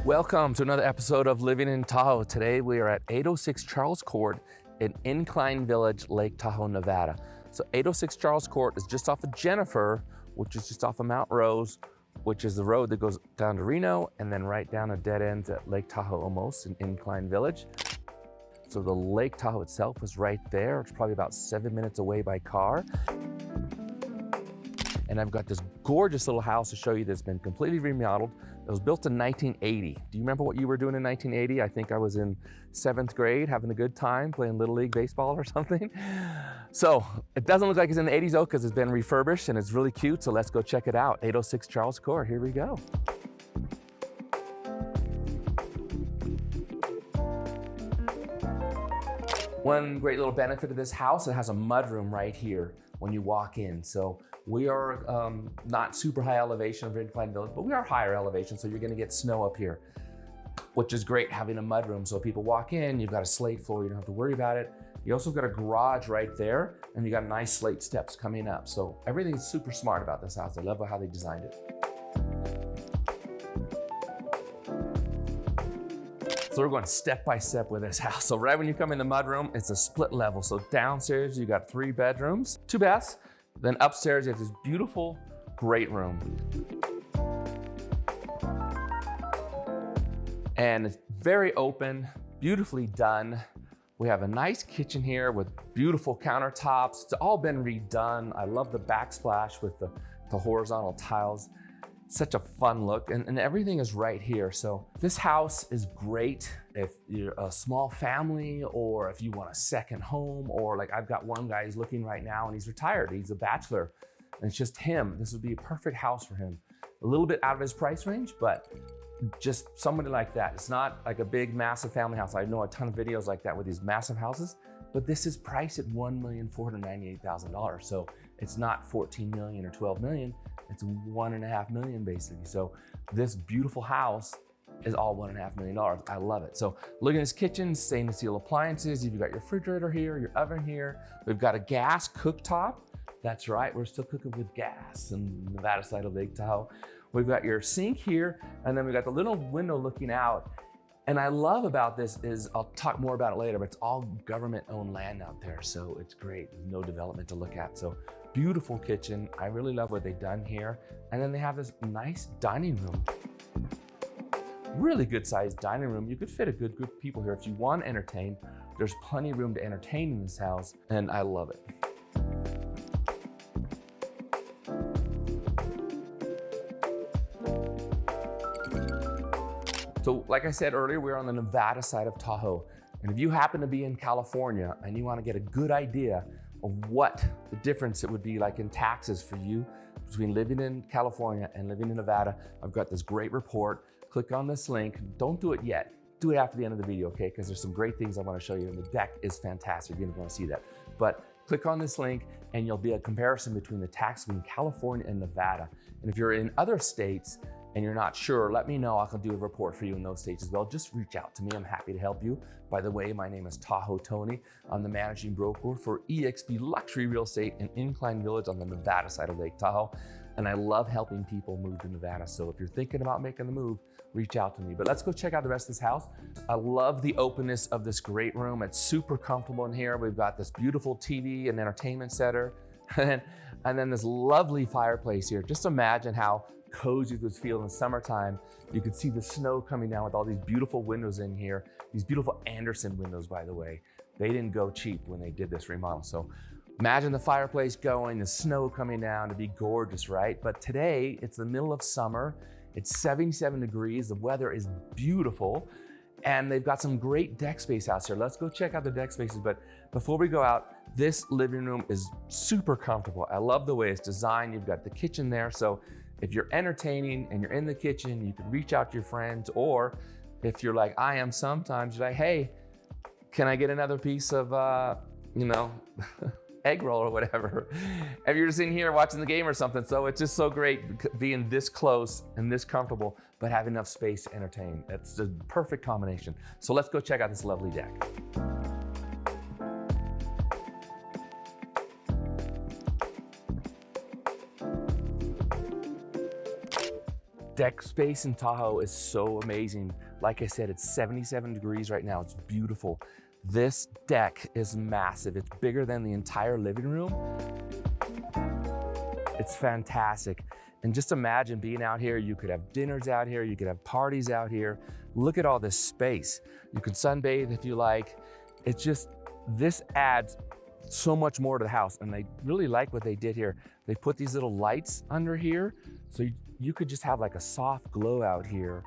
Welcome to another episode of Living in Tahoe. Today we are at 806 Charles Court in Incline Village, Lake Tahoe, Nevada. So 806 Charles Court is just off of Jennifer, which is just off of Mount Rose, which is the road that goes down to Reno and then right down a dead end at Lake Tahoe almost in Incline Village. So the Lake Tahoe itself is right there. It's probably about 7 minutes away by car. And I've got this gorgeous little house to show you that's been completely remodeled. It was built in 1980. Do you remember what you were doing in 1980? I think I was in 7th grade, having a good time, playing Little League Baseball or something. So it doesn't look like it's in the 80s though, because it's been refurbished and it's really cute. So let's go check it out. 806 Charles Court, here we go. One great little benefit of this house, it has a mudroom right here when you walk in. So we are not super high elevation of Incline Village, but we are higher elevation, so you're gonna get snow up here, which is great having a mudroom. So people walk in, you've got a slate floor, you don't have to worry about it. You also got a garage right there, and you got nice slate steps coming up. So everything's super smart about this house. I love how they designed it. So we're going step by step with this house. So right when you come in the mudroom, it's a split level. So downstairs, you got 3 bedrooms, 2 baths. Then upstairs, you have this beautiful, great room. And it's very open, beautifully done. We have a nice kitchen here with beautiful countertops. It's all been redone. I love the backsplash with the horizontal tiles. Such a fun look, and everything is right here. So this house is great if you're a small family, or if you want a second home, or like I've got one guy who's looking right now and he's retired, he's a bachelor, and it's just him. This would be a perfect house for him. A little bit out of his price range, but just somebody like that. It's not like a big, massive family house. I know a ton of videos like that with these massive houses, but this is priced at $1,498,000. So it's not 14 million or 12 million. It's 1.5 million basically. So this beautiful house is all $1.5 million. I love it. So look at this kitchen, stainless steel appliances. You've got your refrigerator here, your oven here. We've got a gas cooktop. That's right, we're still cooking with gas in the Nevada side of Lake Tahoe. We've got your sink here, and then we've got the little window looking out. And I love about this is, I'll talk more about it later, but it's all government-owned land out there, so it's great. There's no development to look at. So beautiful kitchen. I really love what they've done here. And then they have this nice dining room. Really good sized dining room. You could fit a good group of people here. If you want to entertain, there's plenty of room to entertain in this house, and I love it. So like I said earlier, we're on the Nevada side of Tahoe. And if you happen to be in California and you want to get a good idea of what the difference it would be like in taxes for you between living in California and living in Nevada, I've got this great report. Click on this link. Don't do it yet. Do it after the end of the video, okay? Because there's some great things I want to show you, and the deck is fantastic. You're going to want to see that. But click on this link and you'll be a comparison between the tax between California and Nevada. And if you're in other states and you're not sure, let me know. I can do a report for you in those states as well. Just reach out to me. I'm happy to help you. By the way, my name is Tahoe Tony. I'm the managing broker for eXp Luxury Real Estate in Incline Village on the Nevada side of Lake Tahoe. And I love helping people move to Nevada. So if you're thinking about making the move, reach out to me. But let's go check out the rest of this house. I love the openness of this great room. It's super comfortable in here. We've got this beautiful TV and entertainment center. And then this lovely fireplace here. Just imagine how cozy it would feel in the summertime. You could see the snow coming down with all these beautiful windows in here. These beautiful Anderson windows, by the way. They didn't go cheap when they did this remodel. So imagine the fireplace going, the snow coming down. It'd be gorgeous, right? But today, it's the middle of summer. It's 77 degrees. The weather is beautiful. And they've got some great deck space out here. Let's go check out the deck spaces. But before we go out, this living room is super comfortable. I love the way it's designed. You've got the kitchen there. So if you're entertaining and you're in the kitchen, you can reach out to your friends. Or if you're like I am sometimes, you're like, hey, can I get another piece of, egg roll or whatever? If you're just in here watching the game or something. So it's just so great being this close and this comfortable, but having enough space to entertain. It's the perfect combination. So let's go check out this lovely deck. deck space in Tahoe is so amazing. Like I said, it's 77 degrees right now. It's beautiful. This deck is massive. It's bigger than the entire living room. It's fantastic. And just imagine being out here. You could have dinners out here. You could have parties out here. Look at all this space. You can sunbathe if you like. It's just, this adds so much more to the house. And I really like what they did here. They put these little lights under here. So you could just have like a soft glow out here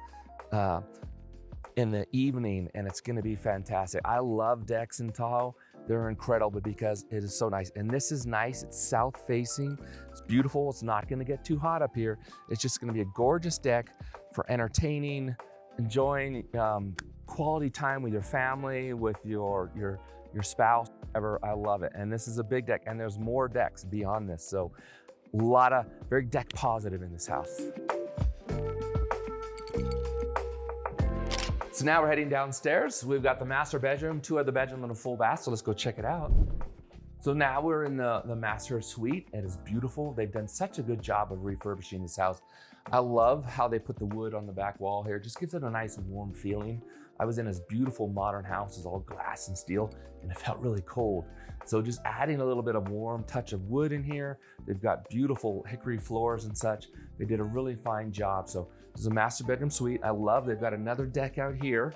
in the evening, and it's gonna be fantastic. I love decks in Tahoe. They're incredible because it is so nice. And this is nice, it's south facing. It's beautiful, it's not gonna get too hot up here. It's just gonna be a gorgeous deck for entertaining, enjoying quality time with your family, with your spouse, whatever. I love it. And this is a big deck, and there's more decks beyond this. So a lot of very deck positive in this house. So now we're heading downstairs. We've got the master bedroom, 2 other bedrooms and a full bath, so let's go check it out. So now we're in the master suite. It is beautiful. They've done such a good job of refurbishing this house. I love how they put the wood on the back wall here. It just gives it a nice warm feeling. I was in this beautiful modern house. It's all glass and steel, and it felt really cold. So just adding a little bit of warm touch of wood in here. They've got beautiful hickory floors and such. They did a really fine job. So this is a master bedroom suite. I love they've got another deck out here.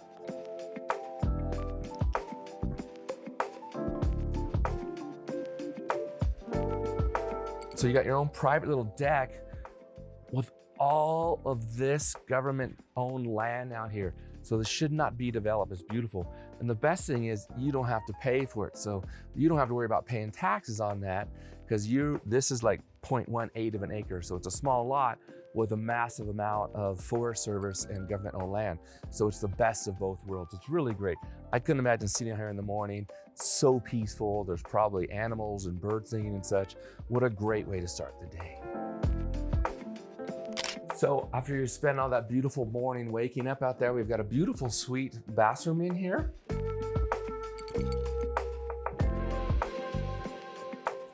So you got your own private little deck with all of this government-owned land out here. So this should not be developed. It's beautiful. And the best thing is you don't have to pay for it. So you don't have to worry about paying taxes on that, because this is like 0.18 of an acre. So it's a small lot with a massive amount of Forest Service and government-owned land. So it's the best of both worlds. It's really great. I couldn't imagine sitting out here in the morning, so peaceful. There's probably animals and birds singing and such. What a great way to start the day. So after you spend all that beautiful morning waking up out there, we've got a beautiful suite bathroom in here.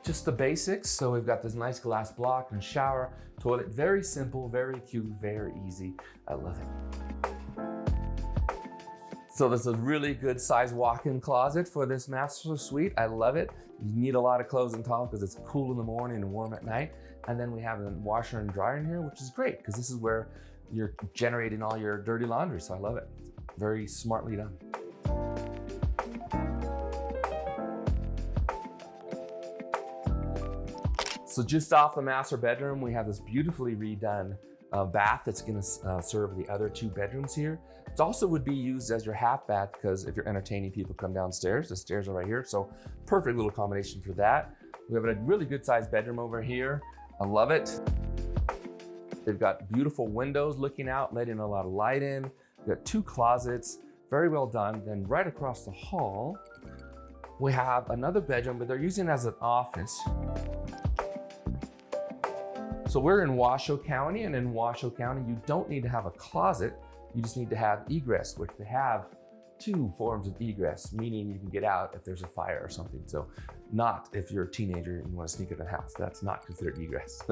Just the basics. So we've got this nice glass block and shower, toilet. Very simple, very cute, very easy. I love it. So there's a really good size walk-in closet for this master suite. I love it. You need a lot of clothes in Tahoe because it's cool in the morning and warm at night. And then we have a washer and dryer in here, which is great because this is where you're generating all your dirty laundry. So I love it. Very smartly done. So just off the master bedroom, we have this beautifully redone bath that's gonna serve the other 2 bedrooms here. It also would be used as your half bath because if you're entertaining people come downstairs, the stairs are right here. So perfect little combination for that. We have a really good sized bedroom over here. I love it. They've got beautiful windows looking out, letting a lot of light in. We've got 2 closets, very well done. Then right across the hall, we have another bedroom, but they're using it as an office. So we're in Washoe County, and in Washoe County, you don't need to have a closet. You just need to have egress, which they have 2 forms of egress, meaning you can get out if there's a fire or something. So not if you're a teenager and you want to sneak into the house. That's not considered egress.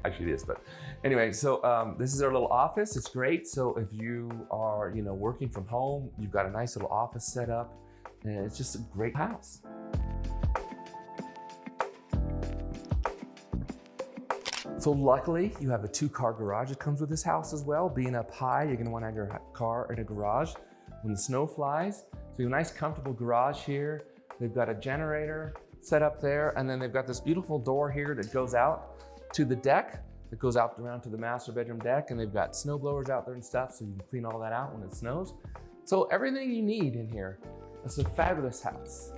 Actually it is, but anyway, so this is our little office. It's great. So if you are, working from home, you've got a nice little office set up, and it's just a great house. So luckily, you have a 2-car garage that comes with this house as well. Being up high, you're gonna wanna have your car in a garage when the snow flies. So you have a nice comfortable garage here. They've got a generator set up there, and then they've got this beautiful door here that goes out to the deck, that goes out around to the master bedroom deck, and they've got snow blowers out there and stuff, so you can clean all that out when it snows. So everything you need in here. It's a fabulous house.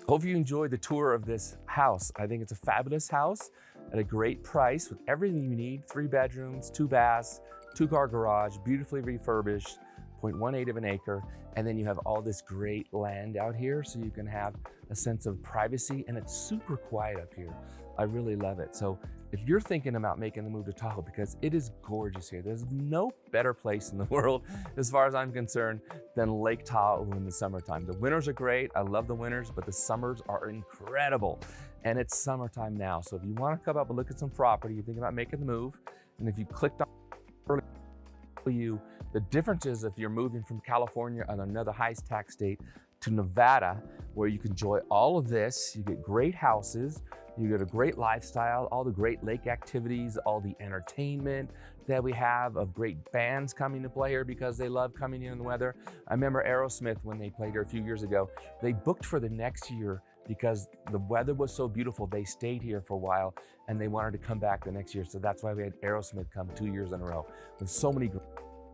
Hope you enjoyed the tour of this house. I think it's a fabulous house at a great price with everything you need. 3 bedrooms, 2 baths, 2-car garage, beautifully refurbished, 0.18 of an acre. And then you have all this great land out here so you can have a sense of privacy, and it's super quiet up here. I really love it. So if you're thinking about making the move to Tahoe, because it is gorgeous here, there's no better place in the world, as far as I'm concerned, than Lake Tahoe in the summertime. The winters are great. I love the winters, but the summers are incredible. And it's summertime now. So if you want to come up and look at some property, you think about making the move, and if you clicked on the difference is if you're moving from California and another high tax state to Nevada, where you can enjoy all of this, you get great houses, you get a great lifestyle, all the great lake activities, all the entertainment that we have of great bands coming to play here because they love coming in the weather. I remember Aerosmith, when they played here a few years ago, they booked for the next year because the weather was so beautiful. They stayed here for a while and they wanted to come back the next year. So that's why we had Aerosmith come 2 years in a row. With so many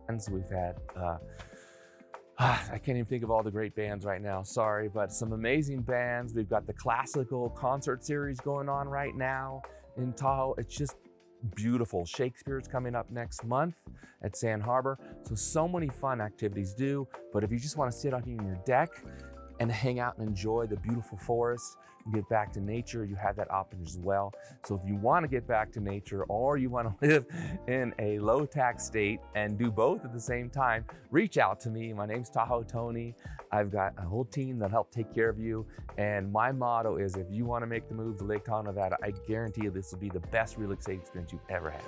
bands we've had. I can't even think of all the great bands right now, sorry, but some amazing bands. We've got the classical concert series going on right now in Tahoe. It's just beautiful. Shakespeare's coming up next month at Sand Harbor. So many fun activities do, but if you just want to sit out here on your deck and hang out and enjoy the beautiful forest and get back to nature, you have that option as well. So if you want to get back to nature or you want to live in a low tax state and do both at the same time, reach out to me. My name's Tahoe Tony. I've got a whole team that'll help take care of you. And my motto is, if you want to make the move to Lake Tahoe, Nevada, I guarantee you this will be the best real estate experience you've ever had.